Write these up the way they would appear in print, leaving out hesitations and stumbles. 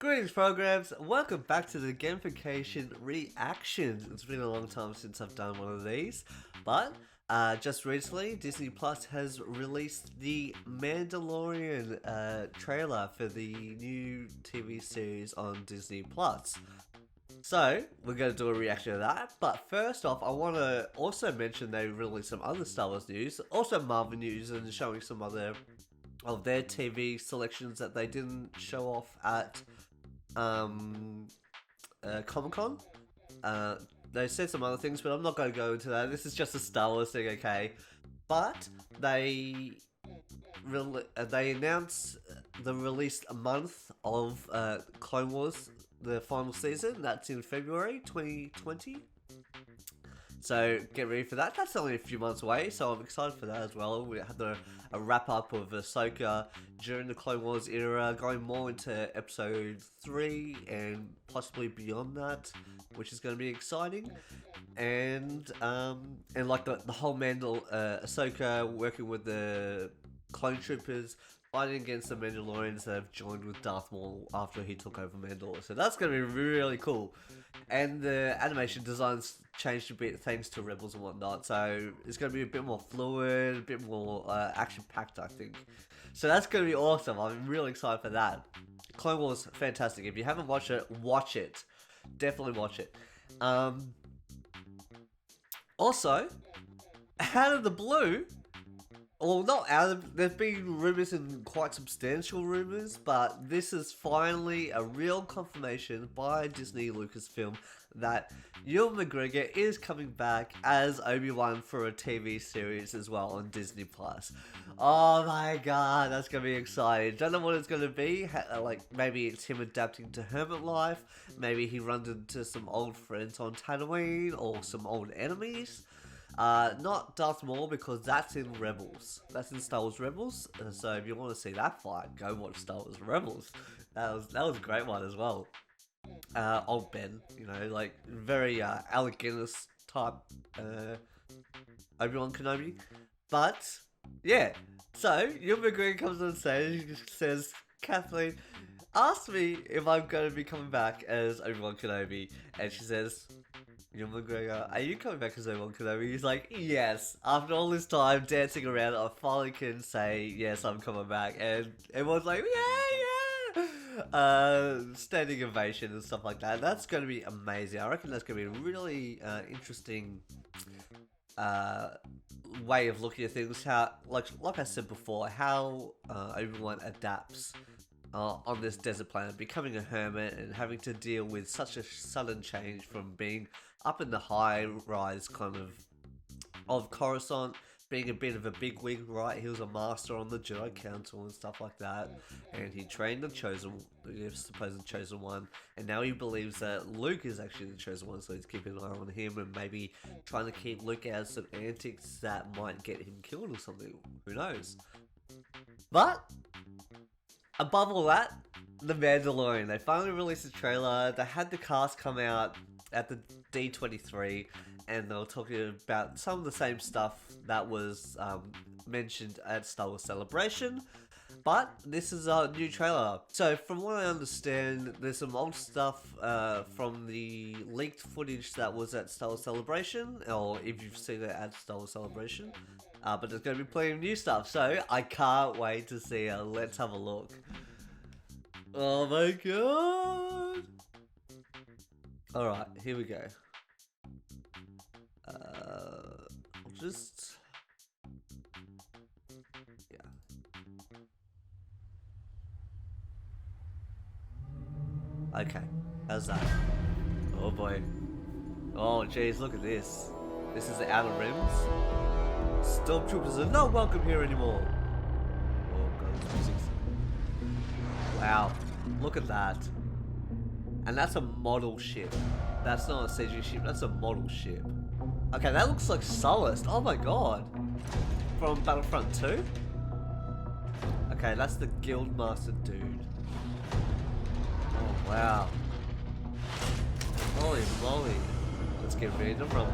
Greetings, programs. Welcome back to the gamification reactions. It's been a long time since I've done one of these, but just recently, Disney Plus has released the Mandalorian trailer for the new TV series on Disney Plus. So, we're going to do a reaction to that, but first off, I want to also mention they released some other Star Wars news, also Marvel news, and showing some other of their TV selections that they didn't show off at Comic-Con. They said some other things, but I'm not going to go into that. This is just a Star Wars thing, okay? But they announced the release month of Clone Wars, the final season. That's in February 2020. So get ready for that. That's only a few months away, so I'm excited for that as well. We had a wrap up of Ahsoka during the Clone Wars era, going more into episode 3 and possibly beyond that, which is going to be exciting. And like the whole Ahsoka working with the clone troopers, fighting against the Mandalorians that have joined with Darth Maul after he took over Mandalore. So that's going to be really cool. And the animation designs changed a bit thanks to Rebels and whatnot. So it's going to be a bit more fluid, a bit more action-packed, I think. So that's going to be awesome. I'm really excited for that. Clone Wars, fantastic. If you haven't watched it, watch it. Definitely watch it. Also, out of the blue... Well, not out of... There's been rumours and quite substantial rumours, but this is finally a real confirmation by Disney Lucasfilm that Ewan McGregor is coming back as Obi-Wan for a TV series as well on Disney+. Oh my god, that's going to be exciting. Don't know what it's going to be. Like, maybe it's him adapting to hermit life. Maybe he runs into some old friends on Tatooine or some old enemies. Not Darth Maul, because that's in Rebels. That's in Star Wars Rebels. So if you want to see that fight, go watch Star Wars Rebels. That was a great one as well. Old Ben, you know, like very Alec Guinness type Obi-Wan Kenobi. But yeah, so Ewan McGregor comes on stage and says, "Kathleen asked me if I'm going to be coming back as Obi-Wan Kenobi," and she says, "Ewan McGregor, are you coming back as Obi-Wan Kenobi?" He's like, "Yes." After all this time dancing around, I finally can say, "Yes, I'm coming back." And everyone's like, "Yeah, yeah!" Standing ovation and stuff like that. That's going to be amazing. I reckon that's going to be a really interesting way of looking at things. How, like I said before, how Obi-Wan adapts on this desert planet, becoming a hermit and having to deal with such a sudden change from being up in the high rise kind of Coruscant, being a bit of a bigwig, right? He was a master on the Jedi Council and stuff like that, and he trained the supposed chosen one, and now he believes that Luke is actually the chosen one, so he's keeping an eye on him and maybe trying to keep Luke out of some antics that might get him killed or something. Who knows? But above all that, The Mandalorian. They finally released the trailer. They had the cast come out at the D23, and they were talking about some of the same stuff that was mentioned at Star Wars Celebration. But this is a new trailer. So from what I understand, there's some old stuff from the leaked footage that was at Star Wars Celebration, or if you've seen it at Star Wars Celebration. But there's going to be plenty of new stuff, so I can't wait to see it. Let's have a look. Oh my god! Alright, here we go. I'll just... Yeah. Okay, how's that? Oh boy. Oh jeez, look at this. This is the Outer Rims. Stormtroopers are not welcome here anymore. Oh god, this music's... Wow, look at that. And that's a model ship. That's not a CG ship, that's a model ship. Okay, that looks like Sullust. Oh my god. From Battlefront 2? Okay, that's the Guildmaster dude. Oh wow. Holy moly. Let's get ready to rumble.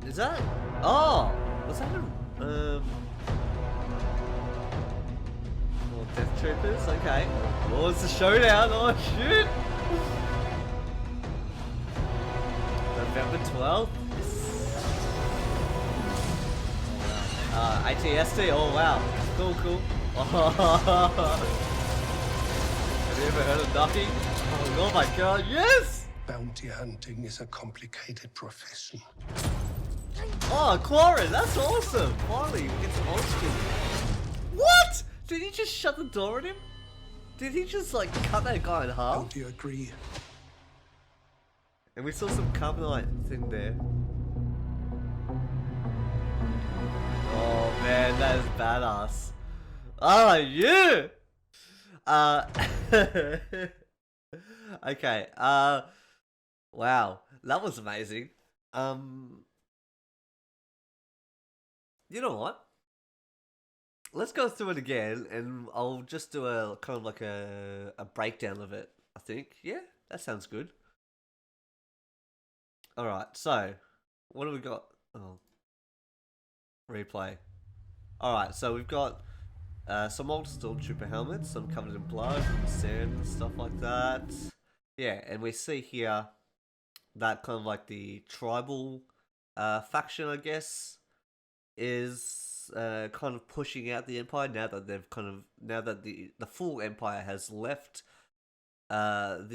Is that... Oh! Was that a... Death Troopers, okay. Oh, it's a showdown. Oh, shoot. November 12th. ATST, oh wow. Cool, cool. Have you ever heard of Ducky? Oh my god, yes! Bounty hunting is a complicated profession. Oh, Quarren, that's awesome! Finally, it's old school. What? Did he just shut the door on him? Did he just like cut that guy in half? Don't you agree? And we saw some carbonite thing there. Oh man, that is badass. Oh, yeah! Okay, wow, that was amazing. You know what? Let's go through it again, and I'll just do a kind of like a breakdown of it, I think. Yeah, that sounds good. Alright, so, what do we got? Oh, replay. Alright, so we've got some old Stormtrooper helmets, some covered in blood and sand and stuff like that. Yeah, and we see here that kind of like the tribal faction, I guess, is kind of pushing out the Empire now that they've now that the full Empire has left left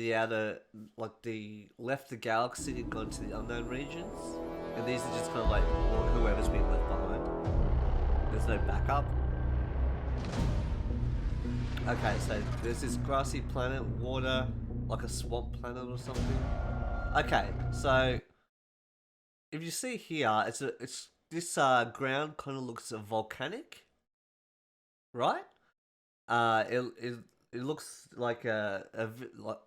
the galaxy and gone to the unknown regions, and these are just kind of like whoever's been left behind. There's no backup. Okay, so there's this grassy planet, water, like a swamp planet or something. Okay, so if you see here, it's this ground kind of looks volcanic, right? It looks like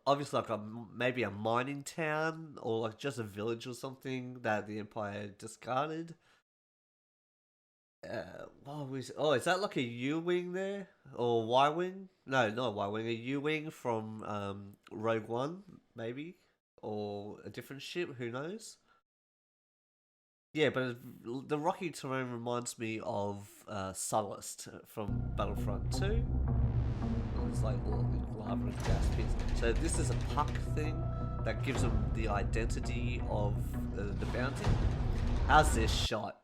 obviously like maybe a mining town or like just a village or something that the Empire discarded. Is that like a U-wing there or Y-wing? No, not Y-wing. A U-wing from Rogue One, maybe, or a different ship. Who knows? Yeah, but the rocky terrain reminds me of Sullust from Battlefront 2. It's like lava and gas pits. So this is a puck thing that gives them the identity of the bounty. How's this shot?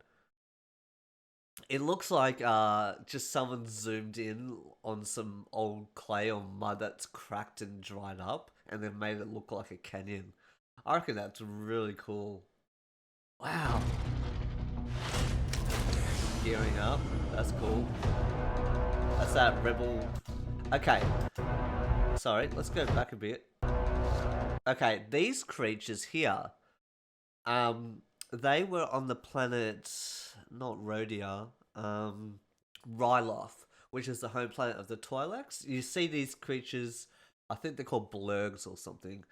It looks like just someone zoomed in on some old clay or mud that's cracked and dried up and then made it look like a canyon. I reckon that's really cool. Wow. Gearing up. That's cool. That's that rebel. Okay. Sorry, let's go back a bit. Okay, these creatures here. They were on the planet, not Rhodia, Ryloth, which is the home planet of the Twi'leks. You see these creatures, I think they're called blurgs or something,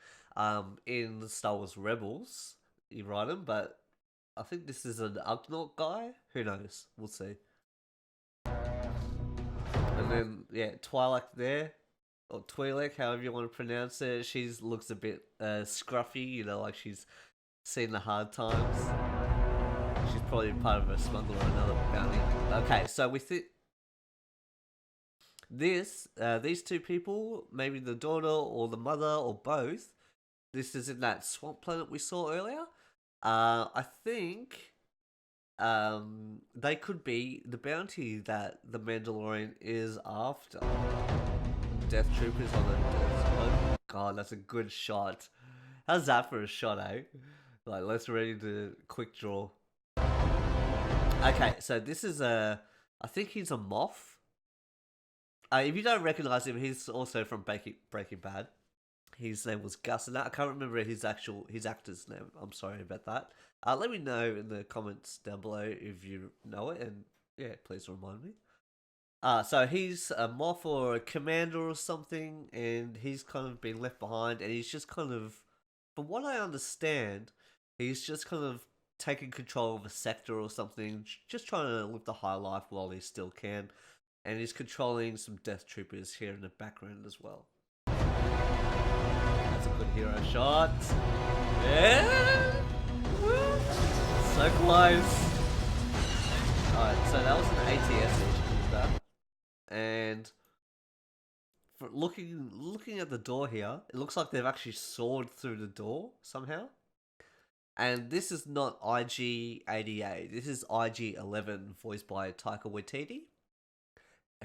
in Star Wars Rebels. You write them, but I think this is an Ugnaught guy. Who knows? We'll see. And then, yeah, Twi'lek there, or Twi'lek, however you want to pronounce it. She looks a bit scruffy, you know, like she's seen the hard times. She's probably part of a smuggler or another bounty. Okay, so with it, these two people, maybe the daughter or the mother or both, this is in that swamp planet we saw earlier. I think they could be the bounty that the Mandalorian is after. Death Troopers on the oh god, that's a good shot. How's that for a shot, eh? Like, let's ready to quick draw. Okay, so this is I think he's a Moff. If you don't recognize him, he's also from Breaking Bad. His name was Gus, and I can't remember his actor's name. I'm sorry about that. Let me know in the comments down below if you know it, and yeah, please remind me. So he's a Moff or a commander or something, and he's kind of been left behind, and he's just kind of, from what I understand, he's just kind of taking control of a sector or something, just trying to live the high life while he still can, and he's controlling some Death Troopers here in the background as well. That's a good hero shot. Yeah! So close. Alright, so that was an ATS issue with that. And looking at the door here, it looks like they've actually sawed through the door somehow. And this is not IG-88. This is IG-11, voiced by Taika Waititi,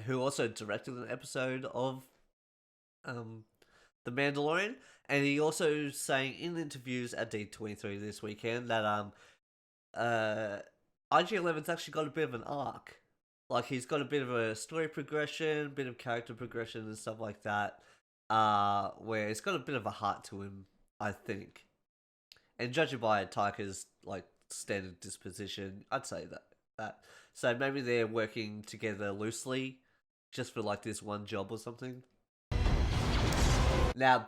who also directed an episode of The Mandalorian. And he also saying in interviews at D23 this weekend that IG-11's actually got a bit of an arc. Like, he's got a bit of a story progression, bit of character progression and stuff like that, where it's got a bit of a heart to him, I think. And judging by Taika's, like, standard disposition, I'd say that. So maybe they're working together loosely, just for, like, this one job or something. Now,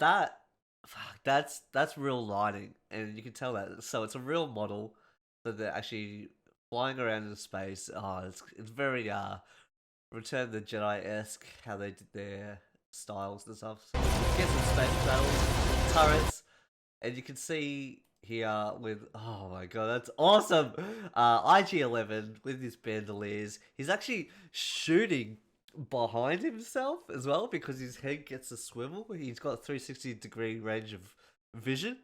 that's real lighting, and you can tell that. So it's a real model that they're actually flying around in space. Oh, it's very Return of the Jedi-esque, how they did their styles and stuff. So get some space battles, turrets, and you can see here with, oh my god, that's awesome. IG-11 with his bandoliers, he's actually shooting behind himself as well because his head gets a swivel. He's got a 360-degree range of vision.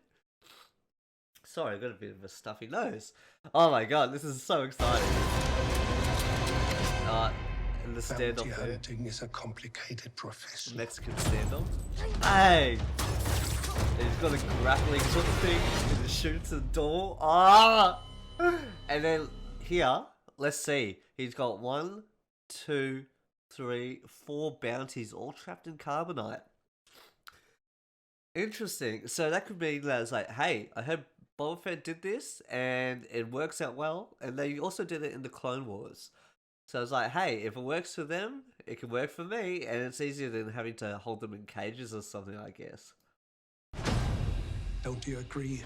Sorry, I got a bit of a stuffy nose. Oh my god, this is so exciting. And the standoff Bounty there. hunting is a complicated profession. Mexican standoff. Hey! He's got a grappling hook thing and it shoots the door. Ah! And then here, let's see. He's got 1, 2, 3, 4 bounties all trapped in carbonite. Interesting. So that could mean that it's like, hey, I heard Boba Fett did this and it works out well, and they also did it in the Clone Wars. So it's like, hey, if it works for them, it can work for me, and it's easier than having to hold them in cages or something, I guess. Don't you agree?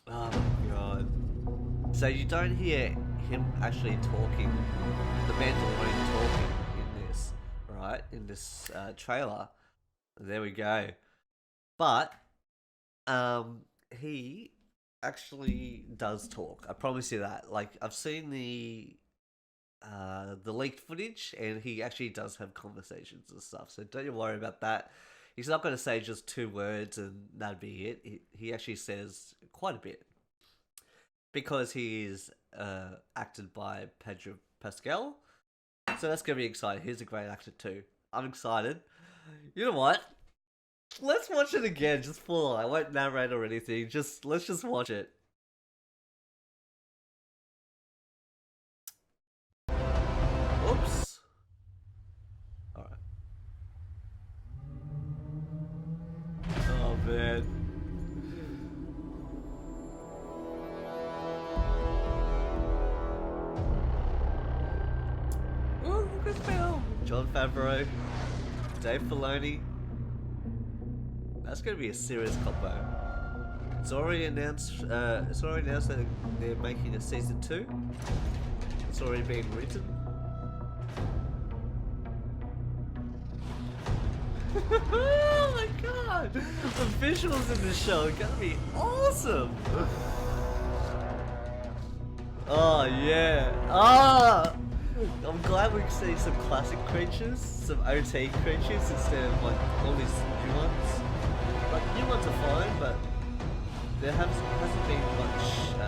Oh my god. So you don't hear him actually talking, the Mandalorian talking in this, right? In this trailer. There we go. But he actually does talk. I promise you that. Like, I've seen the leaked footage, and he actually does have conversations and stuff. So don't you worry about that. He's not going to say just 2 words and that'd be it. He actually says quite a bit because he is acted by Pedro Pascal. So that's going to be exciting. He's a great actor too. I'm excited. You know what? Let's watch it again, just full on. I won't narrate or anything. Let's just watch it. Oops. Alright. Oh man. Ooh, Lucasfilm. Jon Favreau. Dave Filoni. That's gonna be a serious combo. It's already announced. That they're making a season 2. It's already being written. Oh my god! The visuals in this show are gonna be awesome. Oh yeah! Ah! I'm glad we can see some classic creatures, some OT creatures instead of like all these new ones. Like, new ones are fine, but there hasn't been much, I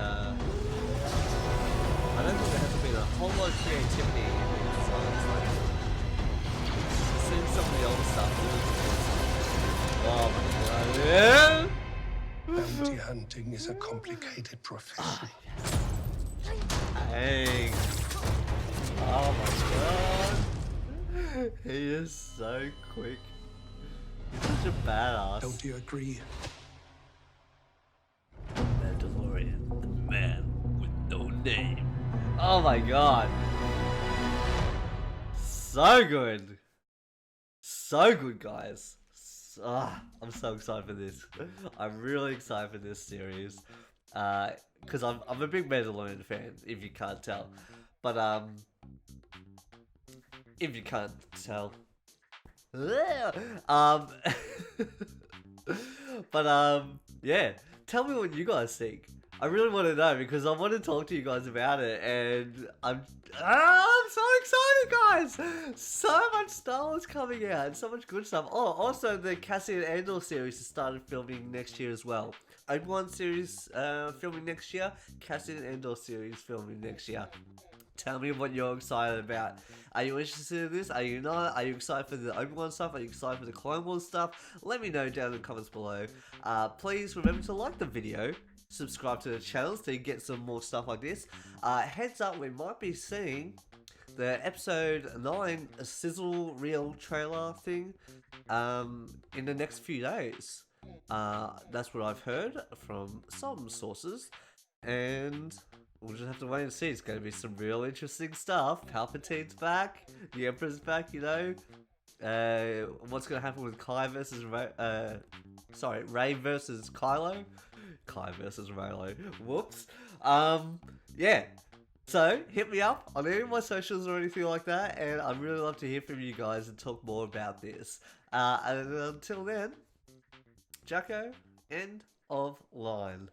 don't think there hasn't been a whole lot of creativity in the designs. Like, seeing some of the older stuff really good. Oh my god, yeah! Bounty hunting is a complicated profession. Oh, yes. Dang. Oh my god. He is so quick. He's such a badass. Don't you agree? Mandalorian, the man with no name. Oh my god. So good. So good, guys. I'm so excited for this. I'm really excited for this series. Because I'm a big Mandalorian fan, if you can't tell. But, if you can't tell. But yeah, tell me what you guys think. I really want to know because I want to talk to you guys about it, and I'm so excited, guys! So much Star Wars coming out, and so much good stuff. Oh, also the Cassian Andor series has started filming next year as well. Obi-Wan series filming next year, Cassian Andor series filming next year. Tell me what you're excited about. Are you interested in this? Are you not? Are you excited for the Obi-Wan stuff? Are you excited for the Clone Wars stuff? Let me know down in the comments below. Please remember to like the video, subscribe to the channel so you get some more stuff like this. Heads up, we might be seeing the episode 9 sizzle reel trailer thing in the next few days. That's what I've heard from some sources, and we'll just have to wait and see. It's going to be some real interesting stuff. Palpatine's back. The Emperor's back, you know. What's going to happen with Rey versus Kylo? Kai versus Reylo. Whoops. Yeah. So, hit me up on any of my socials or anything like that, and I'd really love to hear from you guys and talk more about this. And until then, Jacko, end of line.